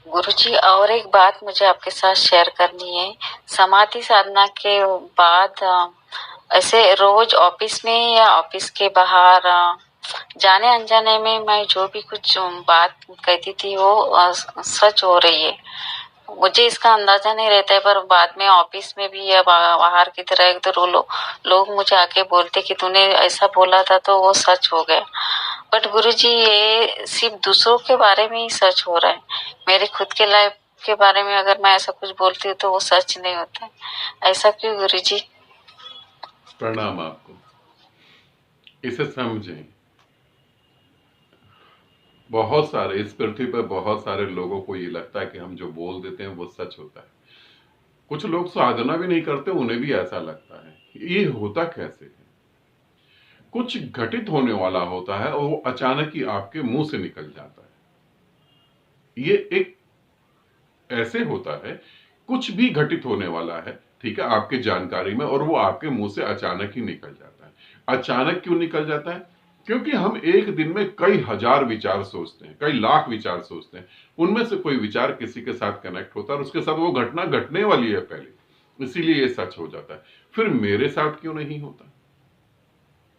गुरुजी, और एक बात मुझे आपके साथ शेयर करनी है। समाधि साधना के बाद ऐसे रोज ऑफिस में या ऑफिस के बाहर जाने अनजाने में मैं जो भी कुछ बात कहती थी वो सच हो रही है। मुझे इसका अंदाजा नहीं रहता है, पर बाद में ऑफिस में भी या बाहर की तरह एक दो लोग मुझे आके बोलते कि तूने ऐसा बोला था तो वो सच हो गया। बट गुरुजी, ये सिर्फ दूसरों के बारे में ही सच हो रहा है। मेरे खुद के लाइफ के बारे में अगर मैं ऐसा कुछ बोलती हूँ तो वो सच नहीं होता है। ऐसा क्यों गुरुजी? प्रणाम आपको। इसे समझें, बहुत सारे इस पृथ्वी पर बहुत सारे लोगों को ये लगता है कि हम जो बोल देते हैं वो सच होता है। कुछ लोग साधना भी नहीं करते, उन्हें भी ऐसा लगता है। ये होता कैसे है? कुछ घटित होने वाला होता है और वो अचानक ही आपके मुंह से निकल जाता है। ये एक ऐसे होता है, कुछ भी घटित होने वाला है, ठीक है, आपके जानकारी में, और वो आपके मुंह से अचानक ही निकल जाता है। अचानक क्यों निकल जाता है? क्योंकि हम एक दिन में कई हजार विचार सोचते हैं, कई लाख विचार सोचते हैं। उनमें से कोई विचार किसी के साथ कनेक्ट होता है और उसके साथ वो घटना घटने वाली है पहले, इसीलिए ये सच हो जाता है। फिर मेरे साथ क्यों नहीं होता,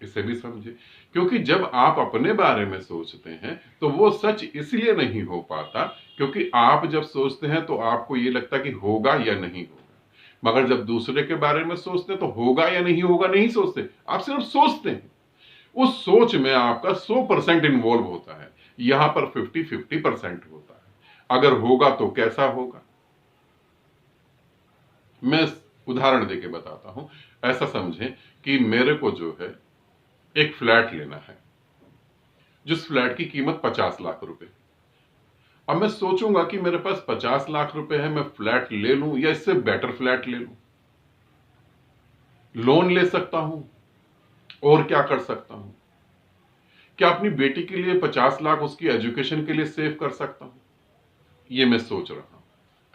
इसे भी समझे। क्योंकि जब आप अपने बारे में सोचते हैं तो वो सच इसलिए नहीं हो पाता क्योंकि आप जब सोचते हैं तो आपको ये लगता कि होगा या नहीं होगा, मगर जब दूसरे के बारे में सोचते हैं तो होगा या नहीं होगा नहीं सोचते, आप सिर्फ सोचते हैं। उस सोच में आपका 100% इन्वॉल्व होता है, यहां पर 50-50% होता है। अगर होगा तो कैसा होगा, मैं उदाहरण देके बताता हूं। ऐसा समझें कि मेरे को जो है एक फ्लैट लेना है, जिस फ्लैट की कीमत 50 लाख रुपए। अब मैं सोचूंगा कि मेरे पास 50 लाख रुपए है, मैं फ्लैट ले लूं या इससे बेटर फ्लैट ले लूं। लोन ले सकता हूं, और क्या कर सकता हूं? क्या अपनी बेटी के लिए 50 लाख उसकी एजुकेशन के लिए सेव कर सकता हूं? ये मैं सोच रहा हूं,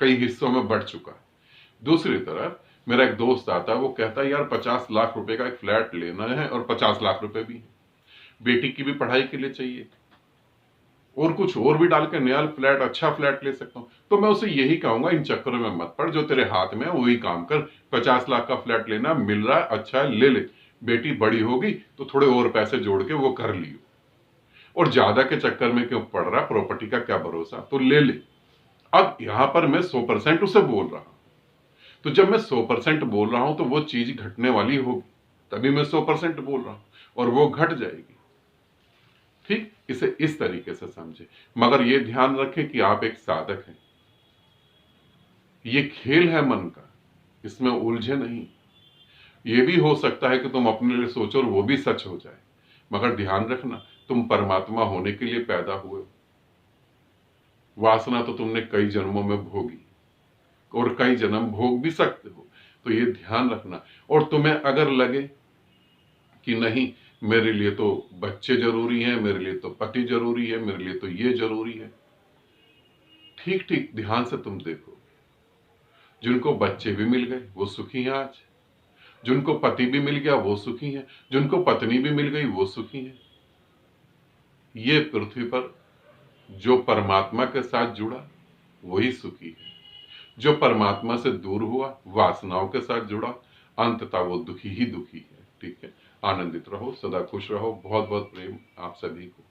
कई हिस्सों में बढ़ चुका है। दूसरी तरफ मेरा एक दोस्त आता है, वो कहता है यार 50 लाख रुपए का एक फ्लैट लेना है और 50 लाख रुपए भी है, बेटी की भी पढ़ाई के लिए चाहिए, और कुछ और भी डाल के नया फ्लैट, अच्छा फ्लैट ले सकता हूं। तो मैं उसे यही कहूंगा, इन चक्करों में मत पड़, जो तेरे हाथ में है वही काम कर। 50 लाख का फ्लैट लेना मिल रहा है, अच्छा है, ले ले। बेटी बड़ी होगी तो थोड़े और पैसे जोड़ के वो कर लियो, और ज्यादा के चक्कर में क्यों पड़ रहा, प्रॉपर्टी का क्या भरोसा, तो ले ले। अब यहां पर मैं 100% उसे बोल रहा हूं, तो जब मैं 100% बोल रहा हूं तो वो चीज घटने वाली होगी, तभी मैं 100% बोल रहा हूं, और वो घट जाएगी। ठीक, इसे इस तरीके से समझे। मगर ये ध्यान रखें कि आप एक साधक हैं, ये खेल है मन का, इसमें उलझे नहीं। ये भी हो सकता है कि तुम अपने लिए सोचो और वो भी सच हो जाए, मगर ध्यान रखना, तुम परमात्मा होने के लिए पैदा हुए हो। वासना तो तुमने कई जन्मों में भोगी, और कई जन्म भोग भी सकते हो, तो ये ध्यान रखना। और तुम्हें अगर लगे कि नहीं, मेरे लिए तो बच्चे जरूरी हैं, मेरे लिए तो पति जरूरी है, मेरे लिए तो ये जरूरी है, ठीक ठीक ध्यान से तुम देखो। जिनको बच्चे भी मिल गए वो सुखी हैं आज, जिनको पति भी मिल गया वो सुखी हैं, जिनको पत्नी भी मिल गई वो सुखी हैं। ये पृथ्वी पर जो परमात्मा के साथ जुड़ा वही सुखी है, जो परमात्मा से दूर हुआ, वासनाओं के साथ जुड़ा, अंततः वो दुखी ही दुखी है। ठीक है, आनंदित रहो, सदा खुश रहो। बहुत बहुत प्रेम आप सभी को।